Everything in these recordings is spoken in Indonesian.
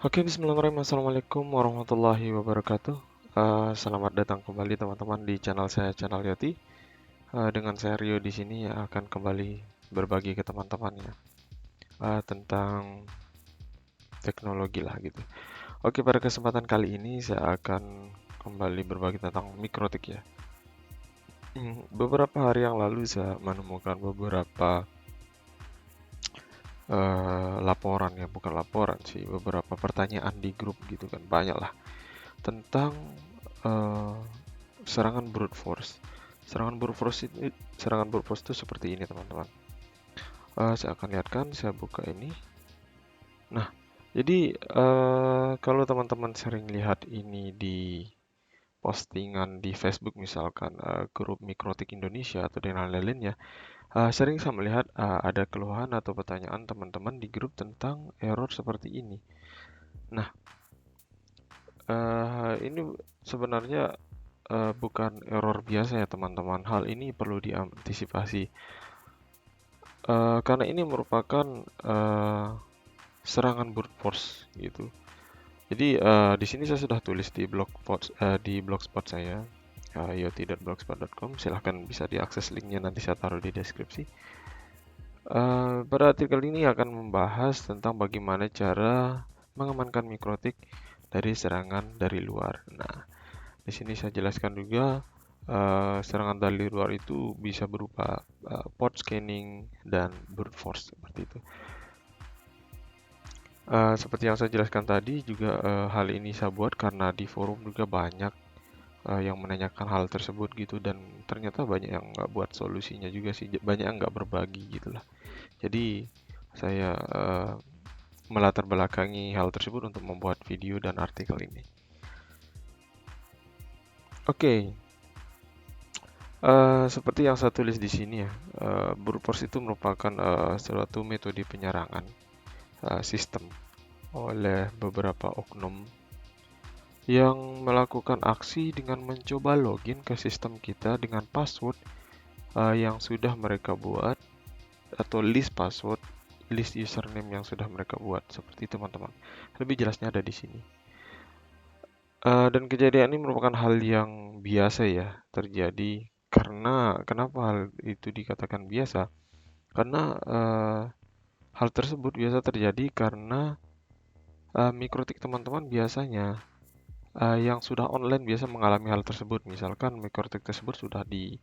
Oke, bismillahirrahmanirrahim. Assalamualaikum warahmatullahi wabarakatuh. Selamat datang kembali teman-teman di channel saya, channel Yoti. Dengan saya Rio di sini akan kembali berbagi ke teman-temannya tentang teknologi lah gitu. Oke, pada kesempatan kali ini saya akan kembali berbagi tentang mikrotik ya. Beberapa hari yang lalu saya menemukan beberapa laporan ya, bukan laporan sih, beberapa pertanyaan di grup gitu kan, banyak lah tentang eh, serangan brute force. Serangan brute force itu seperti ini teman-teman. Saya akan lihatkan, saya buka ini. Nah, jadi kalau teman-teman sering lihat ini di postingan di Facebook misalkan grup Mikrotik Indonesia atau dan lain-lainnya, sering saya melihat ada keluhan atau pertanyaan teman-teman di grup tentang error seperti ini. Nah, ini sebenarnya bukan error biasa ya teman-teman. Hal ini perlu diantisipasi. Karena ini merupakan eh, serangan brute force gitu. Jadi di sini saya sudah tulis di di blogspot saya yoti.blogspot.com. Silahkan bisa diakses linknya, nanti saya taruh di deskripsi. Pada artikel ini akan membahas tentang bagaimana cara mengamankan mikrotik dari serangan dari luar. Nah, di sini saya jelaskan juga serangan dari luar itu bisa berupa port scanning dan brute force seperti itu. Seperti yang saya jelaskan tadi juga hal ini saya buat karena di forum juga banyak yang menanyakan hal tersebut gitu, dan ternyata banyak yang nggak buat solusinya juga sih, banyak yang nggak berbagi gitulah. Jadi saya melatar belakangi hal tersebut untuk membuat video dan artikel ini. Oke, seperti yang saya tulis di sini ya, brute force itu merupakan suatu metode penyerangan sistem oleh beberapa oknum yang melakukan aksi dengan mencoba login ke sistem kita dengan password yang sudah mereka buat, atau list password, list username yang sudah mereka buat. Seperti itu teman-teman. Lebih jelasnya ada di sini. Dan kejadian ini merupakan hal yang biasa ya terjadi. Karena kenapa hal itu dikatakan biasa? Karena hal tersebut biasa terjadi karena mikrotik teman-teman biasanya yang sudah online biasa mengalami hal tersebut. Misalkan mikrotik tersebut sudah diberikan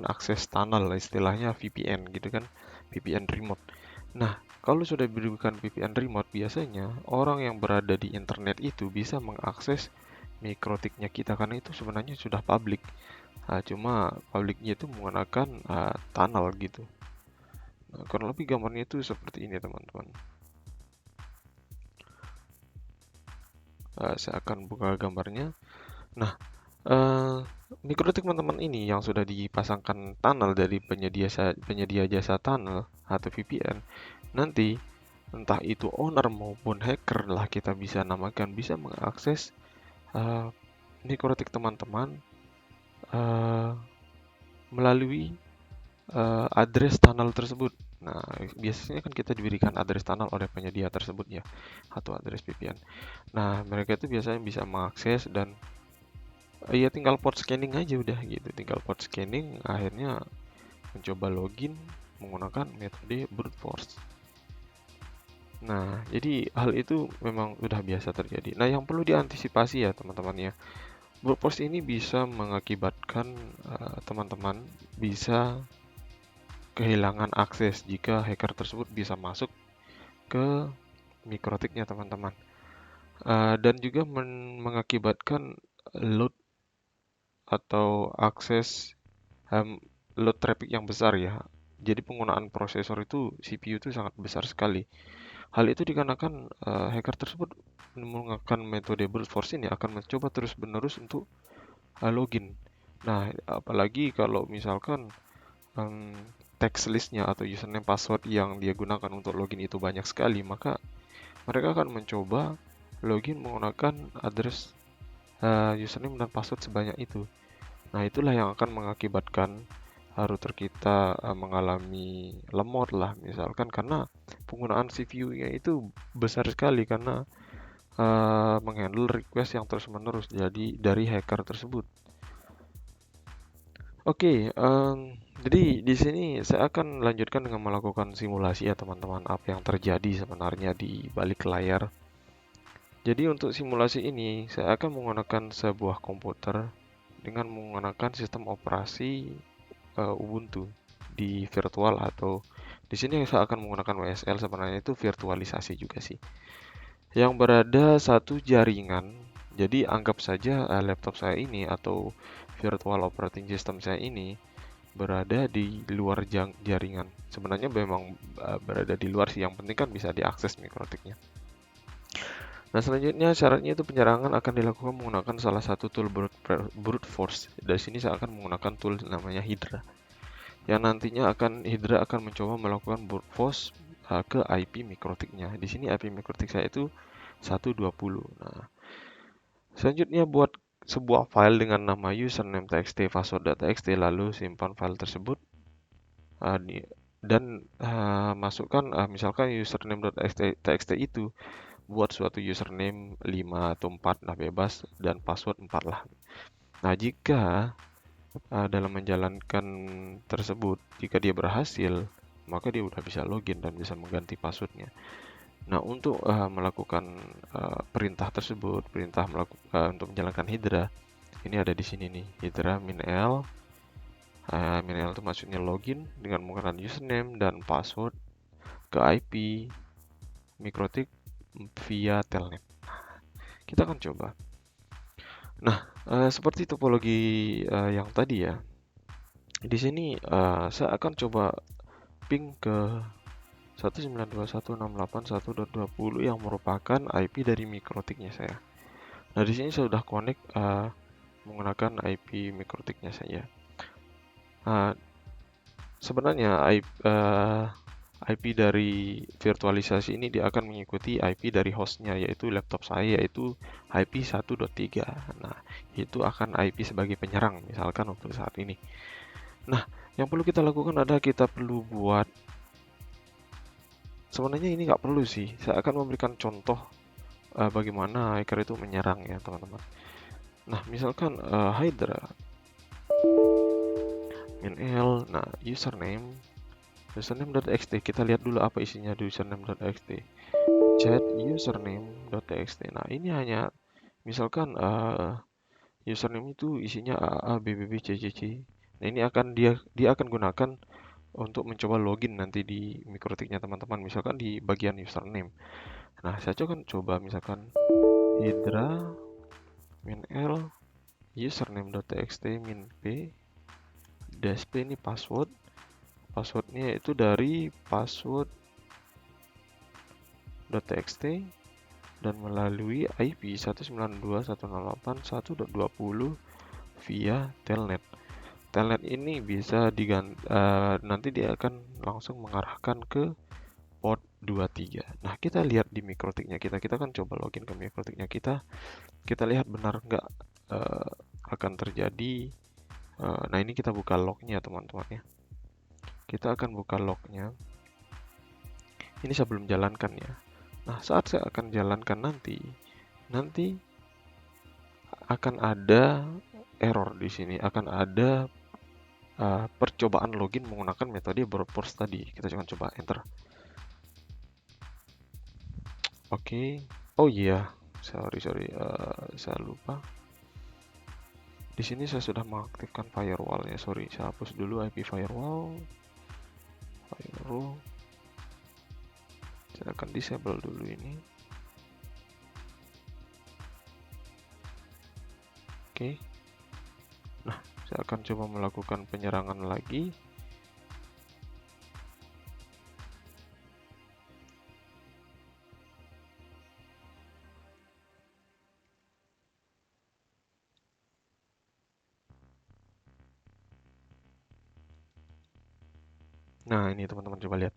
akses tunnel, istilahnya VPN gitu kan, VPN remote. Nah, kalau sudah diberikan VPN remote, biasanya orang yang berada di internet itu bisa mengakses mikrotiknya kita karena itu sebenarnya sudah publik. Cuma publiknya itu menggunakan tunnel gitu. Nah, kurang lebih gambarnya itu seperti ini teman-teman. Saya akan buka gambarnya. Nah, mikrotik teman-teman ini yang sudah dipasangkan tunnel dari penyedia jasa tunnel atau VPN, nanti entah itu owner maupun hacker lah kita bisa namakan, bisa mengakses uh, mikrotik teman-teman uh, melalui address tunnel tersebut. Nah, biasanya kan kita diberikan address tunnel oleh penyedia tersebut ya, atau address VPN. Nah, mereka itu biasanya bisa mengakses dan ya tinggal port scanning aja udah gitu. Tinggal port scanning akhirnya mencoba login menggunakan metode brute force. Nah, jadi hal itu memang udah biasa terjadi. Nah, yang perlu diantisipasi ya teman-teman ya. Brute force ini bisa mengakibatkan teman-teman bisa kehilangan akses jika hacker tersebut bisa masuk ke mikrotiknya teman-teman. Dan juga mengakibatkan load atau akses load traffic yang besar ya. Jadi penggunaan prosesor itu CPU itu sangat besar sekali. Hal itu dikarenakan hacker tersebut menggunakan metode brute force ini akan mencoba terus-menerus untuk login. Nah, apalagi kalau misalkan um, text listnya atau username password yang dia gunakan untuk login itu banyak sekali, maka mereka akan mencoba login menggunakan address username dan password sebanyak itu. Nah, itulah yang akan mengakibatkan router kita mengalami lemot lah misalkan karena penggunaan CPU-nya itu besar sekali karena menghandle request yang terus-menerus jadi dari hacker tersebut. Oke, jadi di sini saya akan lanjutkan dengan melakukan simulasi ya teman-teman, apa yang terjadi sebenarnya di balik layar. Jadi untuk simulasi ini saya akan menggunakan sebuah komputer dengan menggunakan sistem operasi Ubuntu di virtual atau di sini saya akan menggunakan WSL, sebenarnya itu virtualisasi juga sih. Yang berada satu jaringan. Jadi anggap saja laptop saya ini atau virtual operating system saya ini berada di luar jaringan. Sebenarnya memang berada di luar sih, yang penting kan bisa diakses mikrotiknya. Nah, selanjutnya syaratnya itu penyerangan akan dilakukan menggunakan salah satu tool brute force. Dari sini saya akan menggunakan tool namanya Hydra. Yang nantinya Hydra akan mencoba melakukan brute force ke IP mikrotiknya. Di sini IP mikrotik saya itu 120. Nah, selanjutnya buat sebuah file dengan nama username.txt, password.txt, lalu simpan file tersebut dan masukkan misalkan username.txt itu buat suatu username 5 atau 4, nah bebas, dan password 4 lah. Nah, jika dalam menjalankan tersebut, jika dia berhasil, maka dia udah bisa login dan bisa mengganti passwordnya. Nah, untuk melakukan perintah tersebut, untuk menjalankan Hydra, ini ada di sini nih, Hydra -l. -l itu maksudnya login dengan menggunakan username dan password ke IP mikrotik via telnet. Kita akan coba. Nah, seperti topologi yang tadi ya. Di sini saya akan coba ping ke 192.168.1.20 yang merupakan IP dari mikrotiknya saya. Nah, di sini saya sudah connect menggunakan IP mikrotiknya saya. Sebenarnya IP dari virtualisasi ini dia akan mengikuti IP dari hostnya, yaitu laptop saya, yaitu IP 1.3. Nah, itu akan IP sebagai penyerang misalkan untuk saat ini. Nah, yang perlu kita lakukan adalah kita perlu buat, sebenarnya ini nggak perlu sih, saya akan memberikan contoh bagaimana hacker itu menyerang ya teman-teman. Nah, misalkan Hydra -l, nah username.txt, kita lihat dulu apa isinya di username.txt. Chat username.txt. Nah, ini hanya misalkan username itu isinya AABBBCCC. Nah, ini dia akan gunakan untuk mencoba login nanti di mikrotiknya teman-teman, misalkan di bagian username. Nah, saya akan coba misalkan Hydra -l username.txt -p -p ini passwordnya itu dari password.txt dan melalui IP 192.168.1.20 via telnet. Telnet ini bisa nanti dia akan langsung mengarahkan ke port 23. Nah, kita lihat di mikrotiknya kita kan coba login ke mikrotiknya kita lihat benar nggak akan terjadi. Nah, ini kita buka lognya teman-teman ya. Kita akan buka lognya. Ini saya belum jalankan ya. Nah, saat saya akan jalankan nanti akan ada error di sini, akan ada percobaan login menggunakan metode brute force tadi. Kita coba enter. Oke. Oh iya, sorry, saya lupa. Di sini saya sudah mengaktifkan firewall ya. Sorry, saya hapus dulu IP firewall. Saya akan disable dulu ini. Oke. Nah, saya akan coba melakukan penyerangan lagi. Nah, ini teman-teman coba lihat.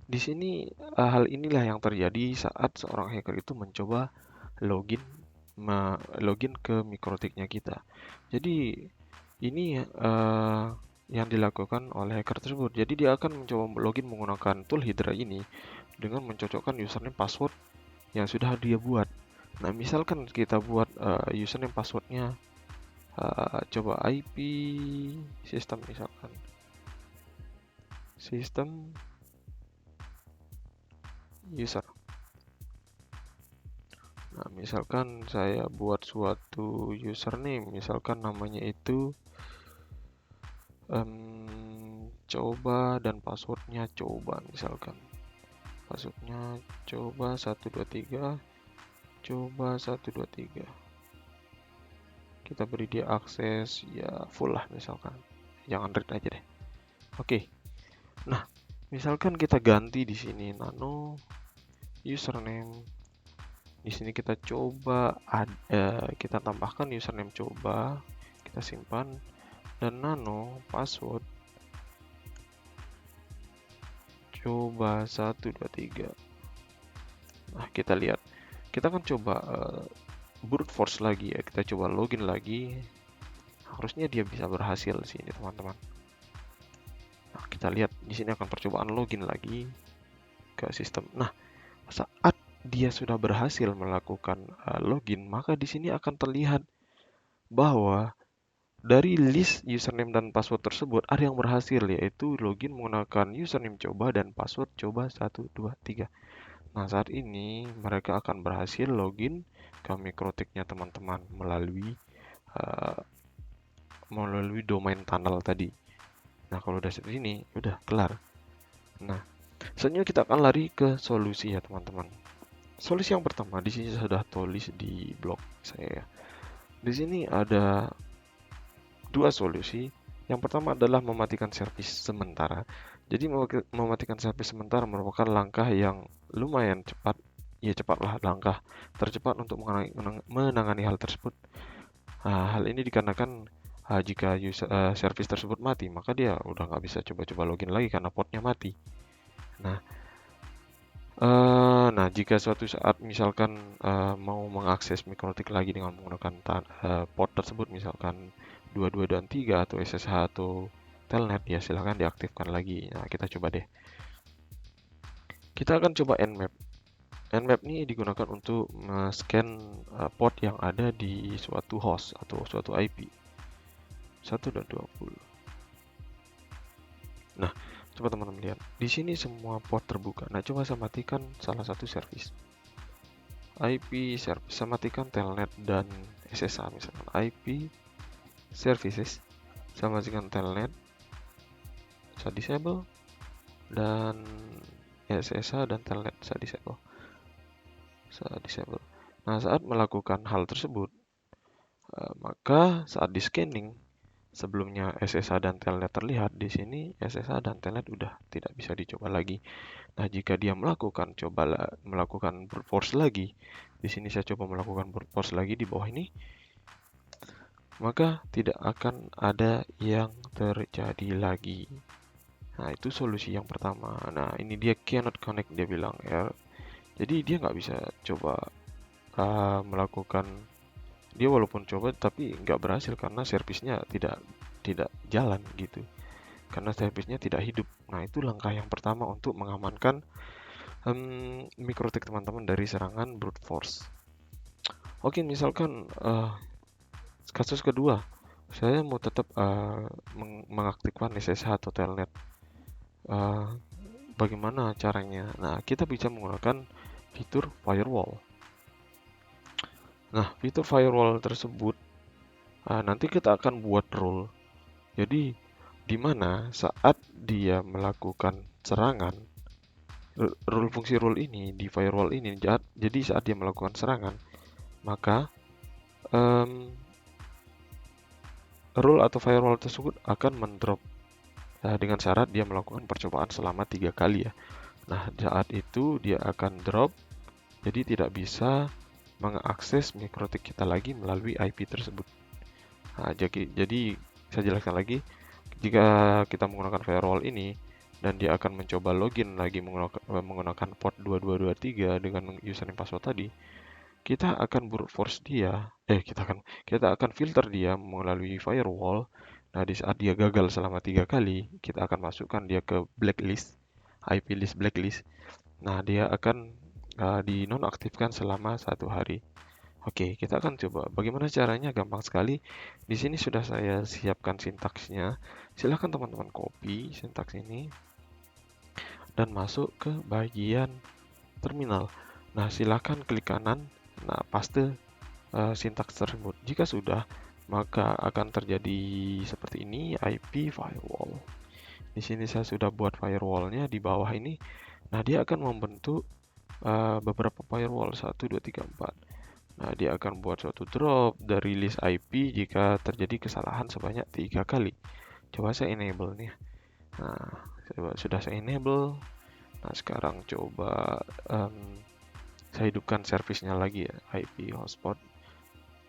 Di sini hal inilah yang terjadi saat seorang hacker itu mencoba login ke mikrotiknya kita. Jadi ini yang dilakukan oleh hacker tersebut. Jadi dia akan mencoba login menggunakan tool Hydra ini dengan mencocokkan username password yang sudah dia buat. Nah, misalkan kita buat username passwordnya coba IP sistem, misalkan sistem user. Nah, misalkan saya buat suatu username, misalkan namanya itu coba dan passwordnya coba, misalkan passwordnya coba 123 coba 123. Kita beri dia akses ya full lah, misalkan jangan read aja deh. Oke. Nah, misalkan kita ganti di sini nano username. Di sini kita coba kita tambahkan username coba, kita simpan, dan nano password coba 123. Nah, kita lihat. Kita akan coba brute force lagi ya. Kita coba login lagi. Harusnya dia bisa berhasil sini, teman-teman. Nah, kita lihat di sini akan percobaan login lagi ke sistem. Nah, saat dia sudah berhasil melakukan login, maka di sini akan terlihat bahwa dari list username dan password tersebut ada yang berhasil, yaitu login menggunakan username coba dan password coba 123. Nah, saat ini mereka akan berhasil login ke MikroTik-nya teman-teman melalui domain tunnel tadi. Nah, kalau udah seperti ini, udah kelar. Nah, selanjutnya kita akan lari ke solusi ya teman-teman. Solusi yang pertama di sini sudah tulis di blog saya. Di sini ada dua solusi. Yang pertama adalah mematikan servis sementara. Jadi mematikan servis sementara merupakan langkah yang lumayan cepat. Ya, cepatlah langkah tercepat untuk menangani hal tersebut. Nah, hal ini dikarenakan jika servis tersebut mati, maka dia udah nggak bisa coba-coba login lagi karena portnya mati. Nah, jika suatu saat misalkan mau mengakses MikroTik lagi dengan menggunakan port tersebut, misalkan 22 dan 3 atau SSH atau Telnet, ya silahkan diaktifkan lagi. Nah, kita coba deh. Kita akan coba Nmap. Nmap ini digunakan untuk scan port yang ada di suatu host atau suatu IP 1.20. Nah, coba teman-teman lihat. Di sini semua port terbuka. Nah, coba saya matikan salah satu service. IP service, saya matikan Telnet dan SSH, misalkan IP services, saya matikan Telnet, saya disable, dan SSH dan Telnet saya disable. Nah, saat melakukan hal tersebut, maka saat di scanning, sebelumnya SSH dan Telnet terlihat, di sini SSH dan Telnet udah tidak bisa dicoba lagi. Nah, jika dia melakukan brute force lagi, di sini saya coba melakukan brute force lagi di bawah ini, maka tidak akan ada yang terjadi lagi. Nah, itu solusi yang pertama. Nah, ini dia cannot connect, dia bilang ya. Jadi dia nggak bisa coba melakukan, dia walaupun coba tapi nggak berhasil karena servisnya tidak jalan gitu. Karena servisnya tidak hidup. Nah, itu langkah yang pertama untuk mengamankan MikroTik teman-teman dari serangan brute force. Oke, misalkan kasus kedua, saya mau tetap mengaktifkan SSH atau Telnet. Bagaimana caranya? Nah, kita bisa menggunakan fitur firewall. Nah, fitur firewall tersebut nanti kita akan buat rule. Jadi, di mana saat dia melakukan serangan, fungsi rule ini di firewall ini, jadi saat dia melakukan serangan, maka rule atau firewall tersebut akan mendrop dengan syarat dia melakukan percobaan selama 3 kali ya. Nah, saat itu dia akan drop, jadi tidak bisa mengakses MikroTik kita lagi melalui IP tersebut. Nah, jadi saya jelaskan lagi, jika kita menggunakan firewall ini dan dia akan mencoba login lagi menggunakan port 2223 dengan username password tadi, kita akan brute force dia, kita akan filter dia melalui firewall Nah, di saat dia gagal selama 3 kali, kita akan masukkan dia ke blacklist, IP list blacklist. Nah, dia akan dinonaktifkan selama 1 hari. Oke, kita akan coba. Bagaimana caranya? Gampang sekali. Di sini sudah saya siapkan sintaksnya. Silahkan teman-teman copy sintaks ini dan masuk ke bagian terminal. Nah, silahkan klik kanan. Nah, paste sintaks tersebut. Jika sudah, maka akan terjadi seperti ini, IP firewall. Di sini saya sudah buat firewallnya di bawah ini. Nah, dia akan membentuk beberapa firewall 1, 2, 3, 4. Nah, dia akan buat suatu drop dari list IP jika terjadi kesalahan sebanyak 3 kali. Coba saya enable nih. Nah, sudah saya enable. Nah, sekarang coba saya hidupkan servisnya lagi ya, IP hotspot.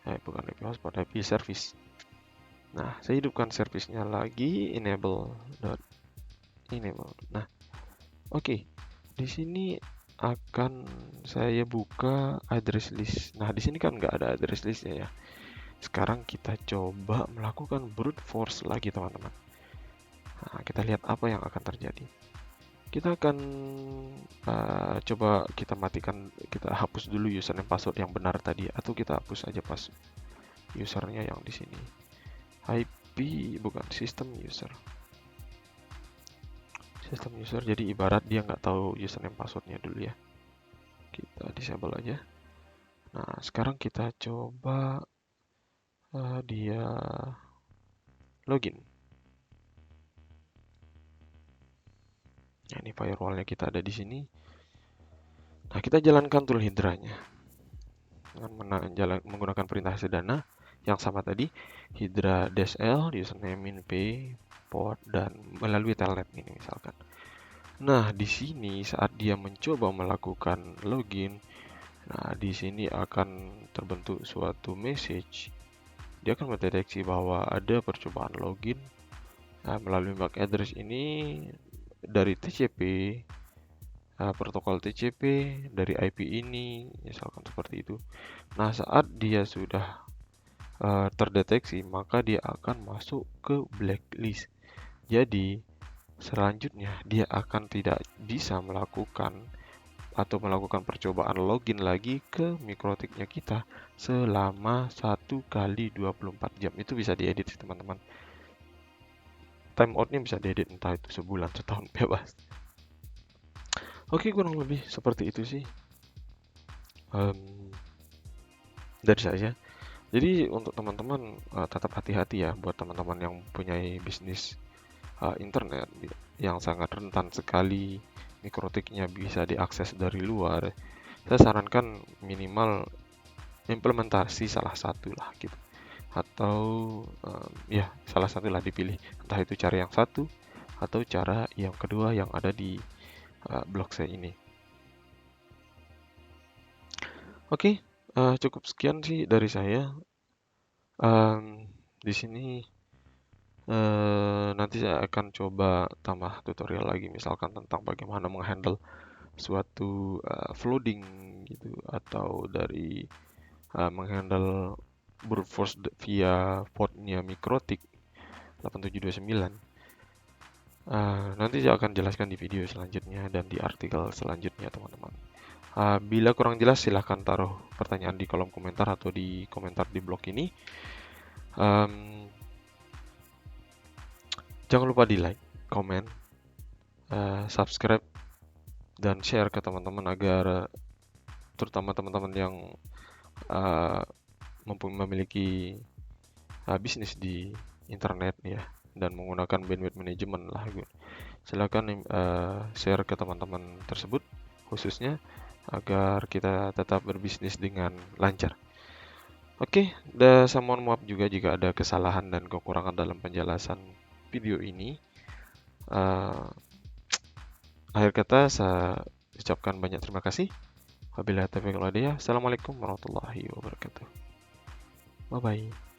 Bukan IP hotspot, IP service. Nah, saya hidupkan servisnya lagi, enable. Nah, oke. Di sini akan saya buka address list. Nah, di sini kan nggak ada address listnya ya. Sekarang kita coba melakukan brute force lagi, teman-teman. Nah, kita lihat apa yang akan terjadi. Kita akan coba kita matikan, kita hapus dulu username password yang benar tadi, atau kita hapus aja pas usernya yang di sini. IP bukan system user. System user, jadi ibarat dia nggak tahu username passwordnya dulu ya. Kita disable aja. Nah, sekarang kita coba dia login. Nah, ini firewallnya kita ada di sini. Nah, kita jalankan tool Hydra-nya dengan menggunakan perintah sedana yang sama tadi, Hydra-L, username, min-p, port, dan melalui telnet ini misalkan. Nah, di sini saat dia mencoba melakukan login, nah di sini akan terbentuk suatu message. Dia akan mendeteksi bahwa ada percobaan login melalui MAC address ini dari TCP, protokol TCP dari IP ini, misalkan seperti itu. Nah, saat dia sudah terdeteksi, maka dia akan masuk ke blacklist. Jadi, selanjutnya dia akan tidak bisa melakukan percobaan login lagi ke mikrotiknya kita selama 1 kali 24 jam. Itu bisa diedit sih, teman-teman. Timeoutnya bisa diedit, entah itu sebulan, setahun, bebas. Oke, kurang lebih seperti itu sih dari saya. Jadi untuk teman-teman tetap hati-hati ya, buat teman-teman yang punya bisnis internet yang sangat rentan sekali mikrotiknya bisa diakses dari luar. Saya sarankan minimal implementasi salah satu lah gitu, atau ya salah satu lah dipilih, entah itu cara yang satu atau cara yang kedua yang ada di blog saya ini. Oke, cukup sekian sih dari saya. Di sini nanti saya akan coba tambah tutorial lagi, misalkan tentang bagaimana menghandle suatu flooding gitu, atau dari menghandle brute force via portnya mikrotik 8729. Nanti saya akan jelaskan di video selanjutnya dan di artikel selanjutnya, teman-teman. Bila kurang jelas, silahkan taruh pertanyaan di kolom komentar atau di komentar di blog ini. Jangan lupa di like, komen, subscribe, dan share ke teman-teman agar terutama teman-teman yang memiliki bisnis di internet ya, dan menggunakan bandwidth management lah. Silakan share ke teman-teman tersebut khususnya agar kita tetap berbisnis dengan lancar. Oke, dan saya mohon maaf juga jika ada kesalahan dan kekurangan dalam penjelasan video ini. Akhir kata saya ucapkan banyak terima kasih. Wabillahi taufiq wal hidayah. Assalamualaikum warahmatullahi wabarakatuh. Bye bye.